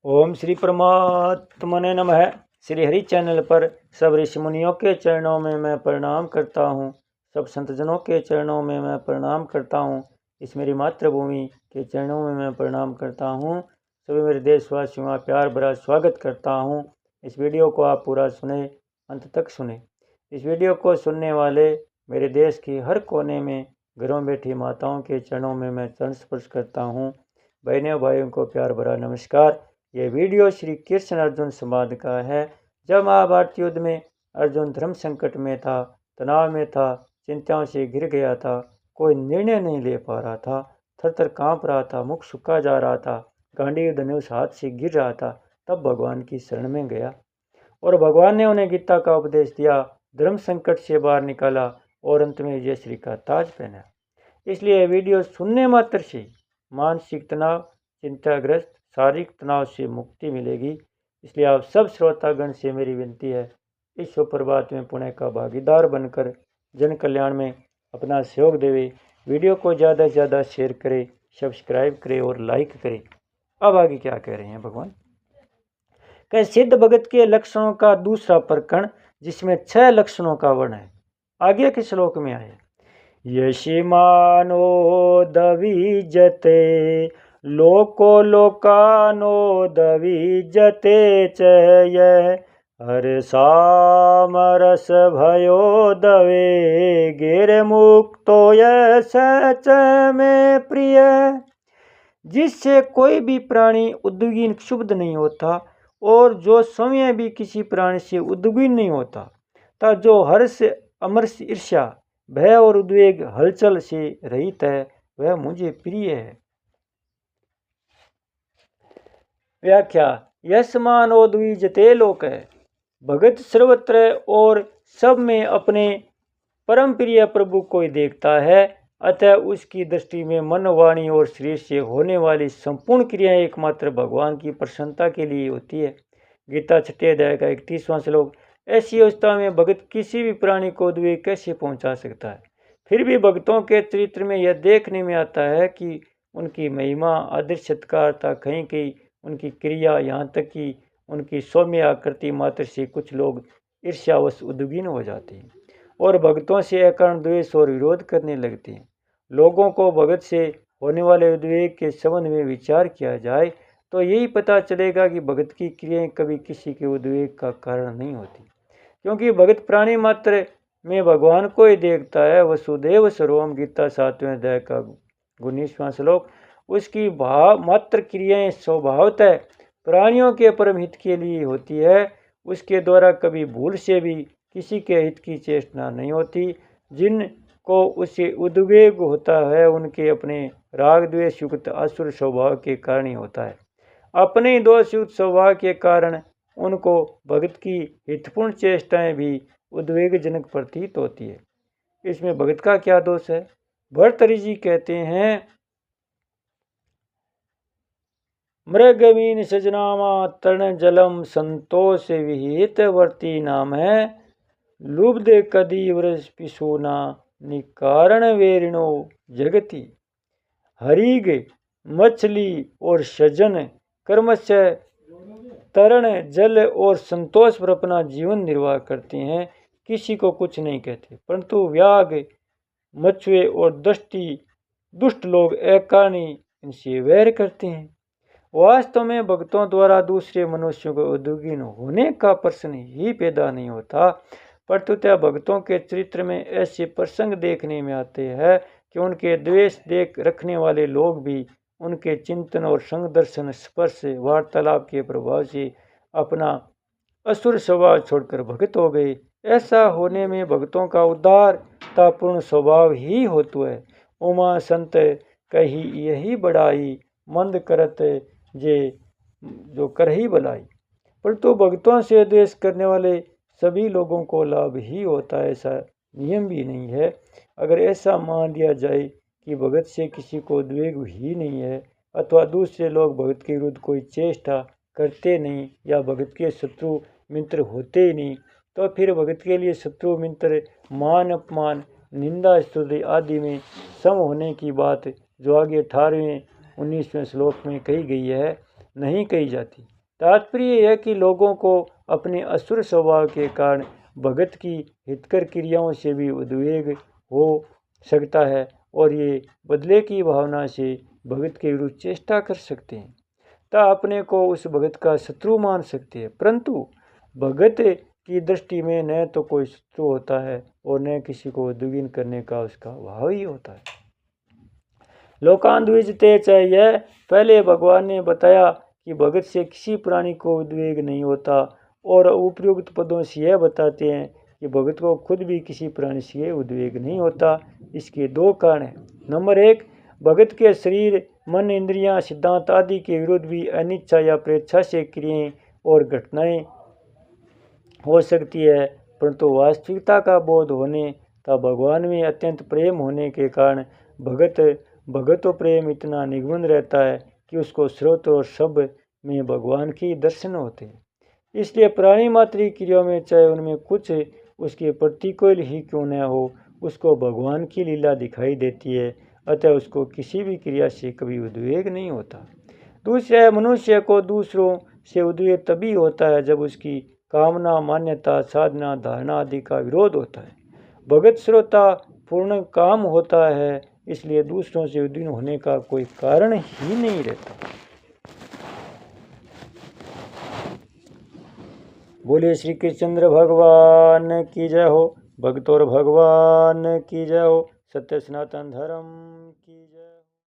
ओम श्री परमात्मने नमः। श्री हरि चैनल पर सब ऋषि मुनियों के चरणों में मैं प्रणाम करता हूँ। सब संतजनों के चरणों में मैं प्रणाम करता हूँ। इस मेरी मातृभूमि के चरणों में मैं प्रणाम करता हूँ। सभी मेरे देशवासियों का प्यार भरा स्वागत करता हूँ। इस वीडियो को आप पूरा सुने, अंत तक सुने। इस वीडियो को सुनने वाले मेरे देश की हर कोने में घरों बैठी माताओं के चरणों में मैं चरण स्पर्श करता हूँ। बहनों भाइयों को प्यार भरा नमस्कार। ये वीडियो श्री कृष्ण अर्जुन संवाद का है। जब महाभारत युद्ध में अर्जुन धर्म संकट में था, तनाव में था, चिंताओं से घिर गया था, कोई निर्णय नहीं ले पा रहा था, थर थर काँप रहा था, मुख सूखा जा रहा था, गांडीव धनुष हाथ से गिर रहा था, तब भगवान की शरण में गया और भगवान ने उन्हें गीता का उपदेश दिया, धर्म संकट से बाहर निकाला और अंत में विजयश्री का ताज पहना। इसलिए वीडियो सुनने मात्र से मानसिक तनाव, चिंताग्रस्त, शारीरिक तनाव से मुक्ति मिलेगी। इसलिए आप सब श्रोतागण से मेरी विनती है, इस सुप्रभात में पुण्य का भागीदार बनकर जन कल्याण में अपना सहयोग देवे। वीडियो को ज़्यादा से ज़्यादा शेयर करें, सब्सक्राइब करें और लाइक करें। अब आगे क्या कह रहे हैं भगवान? कह सिद्ध भगत के लक्षणों का दूसरा प्रकरण, जिसमें 6 लक्षणों का वर्णन है, आगे के श्लोक में आए। यशिमानो दविजते लोको लोकानो दविजते चय हर्षामरस भयो दवे गिर मुक्तो सच में प्रिय। जिससे कोई भी प्राणी उद्विग्न क्षुब्ध नहीं होता और जो स्वयं भी किसी प्राणी से उद्विग्न नहीं होता, तथा जो हर्ष, अमरस, ईर्ष्या, भय और उद्वेग, हलचल से रहित है, वह मुझे प्रिय है। व्याख्या। यस्मानो द्विजते लोक है, भगत सर्वत्र और सब में अपने परम प्रिय प्रभु को ही देखता है, अतः उसकी दृष्टि में मन, वाणी और शरीर से होने वाली संपूर्ण क्रियाएं एकमात्र भगवान की प्रसन्नता के लिए होती है। गीता 6 अध्याय का 31वां श्लोक। ऐसी अवस्था में भगत किसी भी प्राणी को उद्वेग कैसे पहुंचा सकता है? फिर भी भक्तों के चरित्र में यह देखने में आता है कि उनकी महिमा, आदर, सत्कार था, कहीं कहीं उनकी क्रिया, यहाँ तक कि उनकी सौम्य आकृति मात्र से कुछ लोग ईर्ष्यावश उद्विग्न हो जाते हैं और भक्तों से अकारण द्वेष और विरोध करने लगते हैं। लोगों को भगत से होने वाले उद्वेग के संबंध में विचार किया जाए तो यही पता चलेगा कि भगत की क्रियाएं कभी किसी के उद्वेग का कारण नहीं होती, क्योंकि भगत प्राणी मात्र में भगवान को ही देखता है। वसुदेव सर्वम, गीता 7वें अध्याय का 19वां श्लोक। उसकी मात्र क्रियाएं स्वभावतः प्राणियों के परम हित के लिए होती है। उसके द्वारा कभी भूल से भी किसी के हित की चेष्टा नहीं होती। जिनको उसे उद्वेग होता है उनके अपने राग द्वेष युक्त असुर स्वभाव के कारण ही होता है। अपने दोष युक्त स्वभाव के कारण उनको भगत की हितपूर्ण चेष्टाएं भी उद्वेगजनक प्रतीत होती है। इसमें भगत का क्या दोष है? भर्तृहरि जी कहते हैं, मृगवीन सजनामा तरण जलम संतोष विहित वर्ती नाम है लुब्ध कदी वृष पिशोना निकारण वेरिणो जगती। हरिग, मछली और सजन कर्मशः तरण, जल और संतोष पर अपना जीवन निर्वाह करते हैं, किसी को कुछ नहीं कहते, परंतु व्याग, मछुए और दुष्ट लोग अकारणी इनसे वैर करते हैं। वास्तव में भक्तों द्वारा दूसरे मनुष्यों को उद्विग्न होने का प्रश्न ही पैदा नहीं होता, परंतु भक्तों के चरित्र में ऐसे प्रसंग देखने में आते हैं कि उनके द्वेष देख रखने वाले लोग भी उनके चिंतन और संग दर्शन, स्पर्श, वार्तालाप के प्रभाव से अपना असुर स्वभाव छोड़कर भक्त हो गए। ऐसा होने में भक्तों का उदारतापूर्ण स्वभाव ही होता है। उमा संत कही यही बड़ाई, मंद करत जे जो कर ही भलाई। परंतु भक्तों से द्वेष करने वाले सभी लोगों को लाभ ही होता है, ऐसा नियम भी नहीं है। अगर ऐसा मान लिया जाए कि भगत से किसी को उद्वेग ही नहीं है अथवा दूसरे लोग भगत के विरुद्ध कोई चेष्टा करते नहीं या भगत के शत्रु मित्र होते ही नहीं, तो फिर भगत के लिए शत्रु मित्र, मान अपमान, निंदा स्तुति आदि में सम होने की बात जो आगे 18वें 19वें श्लोक में कही गई है, नहीं कही जाती। तात्पर्य है कि लोगों को अपने असुर स्वभाव के कारण भगत की हितकर क्रियाओं से भी उद्वेग हो सकता है और ये बदले की भावना से भगत के विरुद्ध चेष्टा कर सकते हैं तथा अपने को उस भगत का शत्रु मान सकते हैं। परंतु भगत की दृष्टि में न तो कोई शत्रु होता है और न किसी को उद्विग्न करने का उसका भाव ही होता है। लोकांद्विजते चाहिए, पहले भगवान ने बताया कि भगत से किसी प्राणी को उद्वेग नहीं होता और उपयुक्त पदों से यह बताते हैं कि भगत को खुद भी किसी प्राणी से उद्वेग नहीं होता। इसके दो कारण हैं। नंबर 1, भगत के शरीर, मन, इंद्रियां, सिद्धांत आदि के विरुद्ध भी अनिच्छा या प्रेच्छा से क्रियाएं और घटनाएं हो सकती है, परंतु वास्तविकता का बोध होने तथा भगवान में अत्यंत प्रेम होने के कारण भगत प्रेम इतना निगमन रहता है कि उसको स्रोत और शब्द में भगवान की दर्शन होते हैं। इसलिए प्राणी मात्र क्रियाओं में चाहे उनमें कुछ उसके प्रतिकूल ही क्यों न हो, उसको भगवान की लीला दिखाई देती है, अतः उसको किसी भी क्रिया से कभी उद्वेग नहीं होता। दूसरा, मनुष्य को दूसरों से उद्वेग तभी होता है जब उसकी कामना, मान्यता, साधना, धारणा आदि का विरोध होता है। भगत श्रोता पूर्ण काम होता है, इसलिए दूसरों से उद्विग्न होने का कोई कारण ही नहीं रहता। बोलिए श्री कृष्णचंद्र भगवान की जय हो, भगतोर भगवान की जय हो। सत्य सनातन धर्म